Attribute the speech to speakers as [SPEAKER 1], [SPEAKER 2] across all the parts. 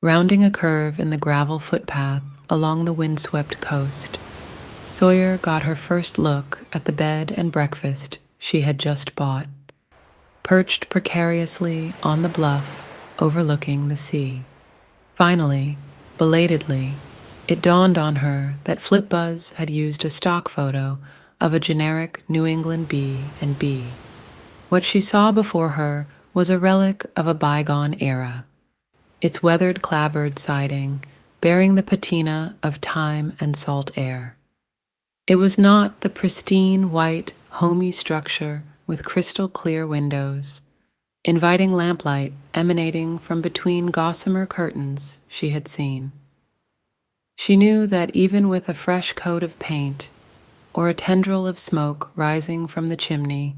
[SPEAKER 1] Rounding a curve in the gravel footpath along the windswept coast, Sawyer got her first look at the bed and breakfast she had just bought, perched precariously on the bluff overlooking the sea. Finally, belatedly, it dawned on her that Flipbuzz had used a stock photo of a generic New England B&B. What she saw before her was a relic of a bygone era, its weathered clapboard siding bearing the patina of time and salt air. It was not the pristine white, homey structure with crystal-clear windows, inviting lamplight emanating from between gossamer curtains she had seen. She knew that even with a fresh coat of paint or a tendril of smoke rising from the chimney,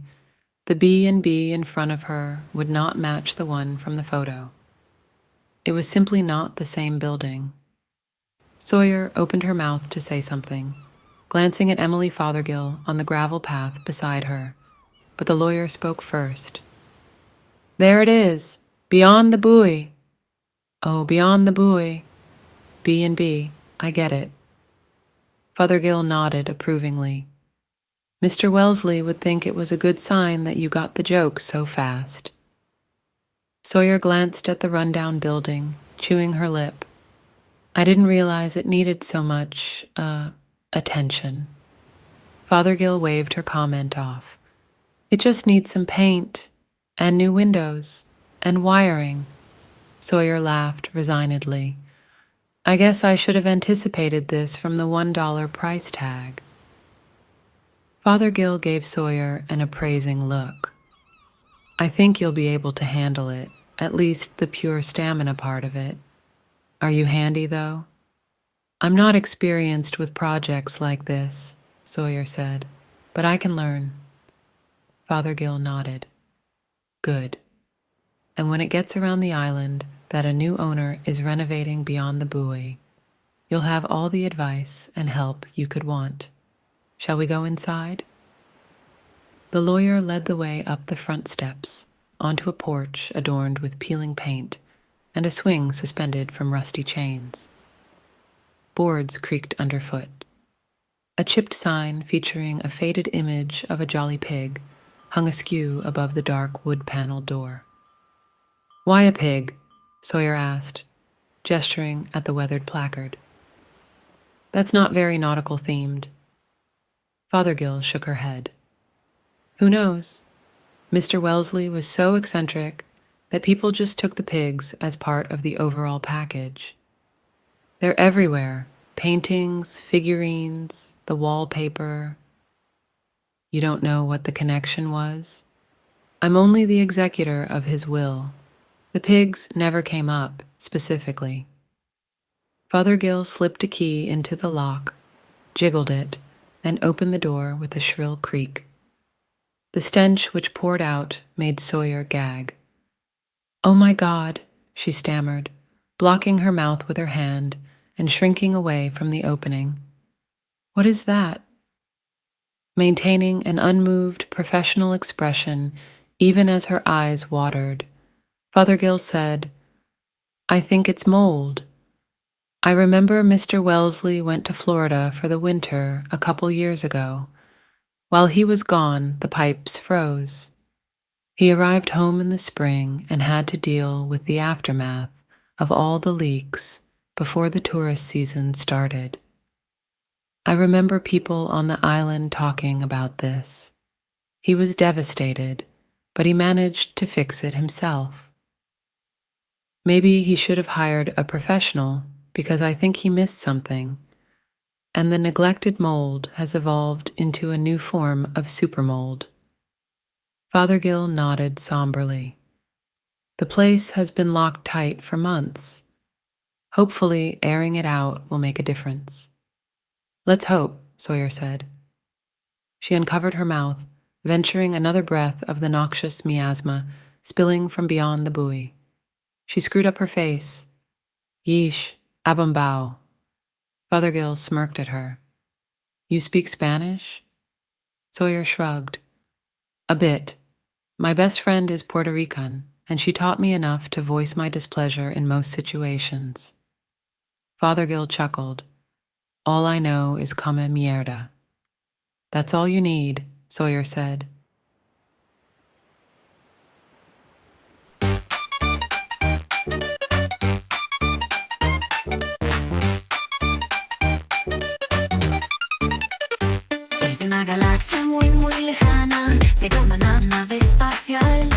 [SPEAKER 1] the B&B in front of her would not match the one from the photo. It was simply not the same building. Sawyer opened her mouth to say something, glancing at Emily Fothergill on the gravel path beside her, but the lawyer spoke first. "There it is, beyond the buoy." "Oh, beyond the buoy. B&B, I get it." Fothergill nodded approvingly. "Mr. Wellesley would think it was a good sign that you got the joke so fast." Sawyer glanced at the rundown building, chewing her lip. "I didn't realize it needed so much, attention." Fothergill waved her comment off. "It just needs some paint, and new windows, and wiring." Sawyer laughed resignedly. "I guess I should have anticipated this from the $1 price tag." Fothergill gave Sawyer an appraising look. "I think you'll be able to handle it, at least the pure stamina part of it. Are you handy, though?" "I'm not experienced with projects like this," Sawyer said, "but I can learn." Fothergill nodded. "Good. And when it gets around the island that a new owner is renovating beyond the buoy, you'll have all the advice and help you could want. Shall we go inside?" The lawyer led the way up the front steps, onto a porch adorned with peeling paint and a swing suspended from rusty chains. Boards creaked underfoot. A chipped sign featuring a faded image of a jolly pig hung askew above the dark wood-paneled door. "Why a pig?" Sawyer asked, gesturing at the weathered placard. "That's not very nautical-themed." Fothergill shook her head. "Who knows? Mr. Wellesley was so eccentric that people just took the pigs as part of the overall package. They're everywhere, paintings, figurines, the wallpaper." "You don't know what the connection was?" "I'm only the executor of his will. The pigs never came up, specifically." Fothergill slipped a key into the lock, jiggled it, and opened the door with a shrill creak. The stench which poured out made Sawyer gag. "Oh my God," she stammered, blocking her mouth with her hand and shrinking away from the opening. "What is that?" Maintaining an unmoved professional expression even as her eyes watered, Fothergill said, "I think it's mold. I remember Mr. Wellesley went to Florida for the winter a couple years ago. While he was gone, the pipes froze. He arrived home in the spring and had to deal with the aftermath of all the leaks before the tourist season started. I remember people on the island talking about this. He was devastated, but he managed to fix it himself. Maybe he should have hired a professional because I think he missed something, and the neglected mold has evolved into a new form of supermold." Fothergill nodded somberly. "The place has been locked tight for months. Hopefully, airing it out will make a difference." "Let's hope," Sawyer said. She uncovered her mouth, venturing another breath of the noxious miasma spilling from beyond the buoy. She screwed up her face. "Yeesh, abombao." Fothergill smirked at her. "You speak Spanish?" Sawyer shrugged. "A bit. My best friend is Puerto Rican, and she taught me enough to voice my displeasure in most situations. Fothergill chuckled. All I know is come mierda. That's all you need, Sawyer said.
[SPEAKER 2] Desde una galaxia muy lejana llega una nave espacial.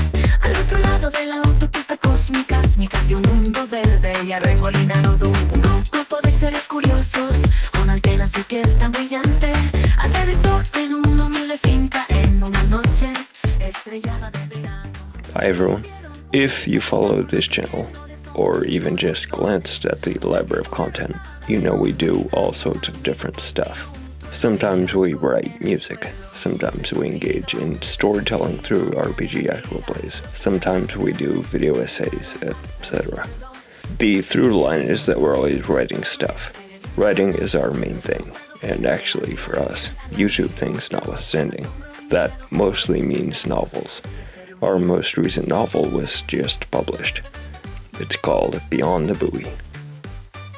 [SPEAKER 2] Al otro lado de la autopista cósmica hacia un mundo verde y arremolinado un grupo de seres curiosos con antenas y piel tan brillante. Aterrizó en una humilde finca en una noche estrellada de verano.
[SPEAKER 3] Hi everyone. If you follow this channel, or even just glanced at the library of content, you know we do all sorts of different stuff. Sometimes we write music, sometimes we engage in storytelling through RPG actual plays, sometimes we do video essays, etc. The through line is that we're always writing stuff. Writing is our main thing, and actually for us, YouTube things notwithstanding, that mostly means novels. Our most recent novel was just published. It's called Beyond the Buoy.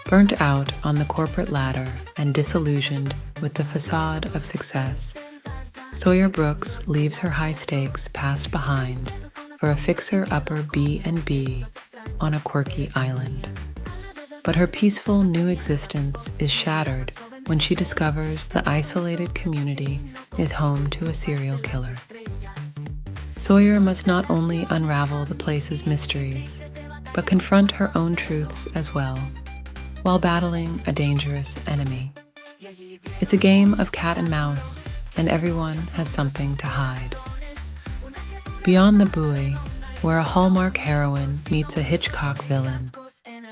[SPEAKER 1] Burnt out on the corporate ladder and disillusioned with the facade of success, Sawyer Brooks leaves her high-stakes past behind for a fixer-upper B&B on a quirky island. But her peaceful new existence is shattered when she discovers the isolated community is home to a serial killer. Sawyer must not only unravel the place's mysteries, but confront her own truths as well, while battling a dangerous enemy. It's a game of cat and mouse, and everyone has something to hide. Beyond the Buoy, where a Hallmark heroine meets a Hitchcock villain,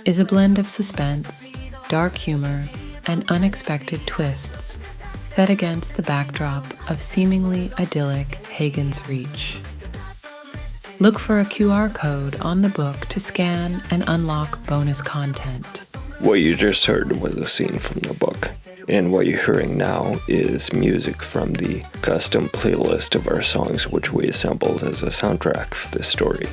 [SPEAKER 1] is a blend of suspense, dark humor, and unexpected twists, set against the backdrop of seemingly idyllic Hagen's Reach. Look for a QR code on the book to scan and unlock bonus content.
[SPEAKER 3] What you just heard was a scene from the book, and what you're hearing now is music from the custom playlist of our songs which we assembled as a soundtrack for this story.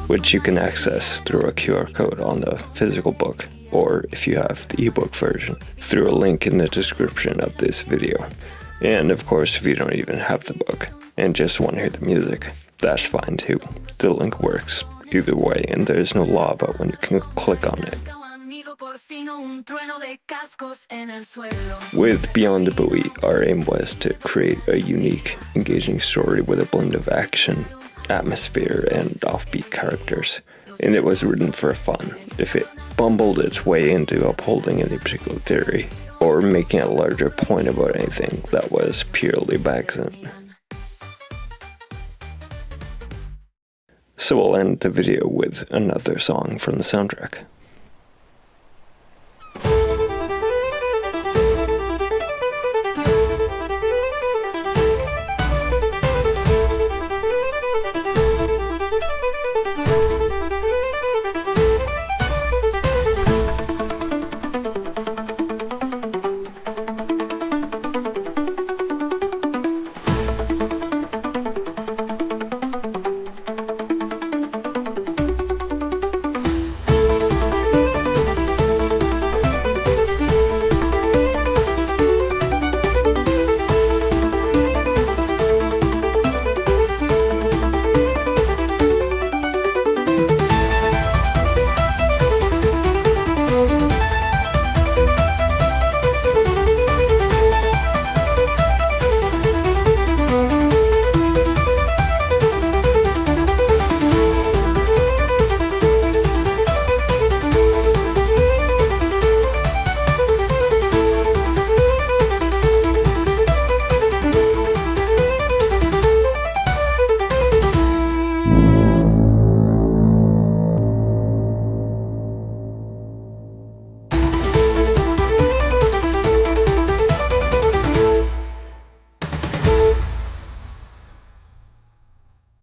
[SPEAKER 3] Which you can access through a QR code on the physical book, or if you have the ebook version, through a link in the description of this video. And of course, if you don't even have the book and just want to hear the music, that's fine too. The link works either way, and there's no law about when you can click on it. With Beyond the Buoy, our aim was to create a unique, engaging story with a blend of action, atmosphere, and offbeat characters, and it was written for fun. If it bumbled its way into upholding any particular theory, or making a larger point about anything, that was purely by accident. So we'll end the video with another song from the soundtrack.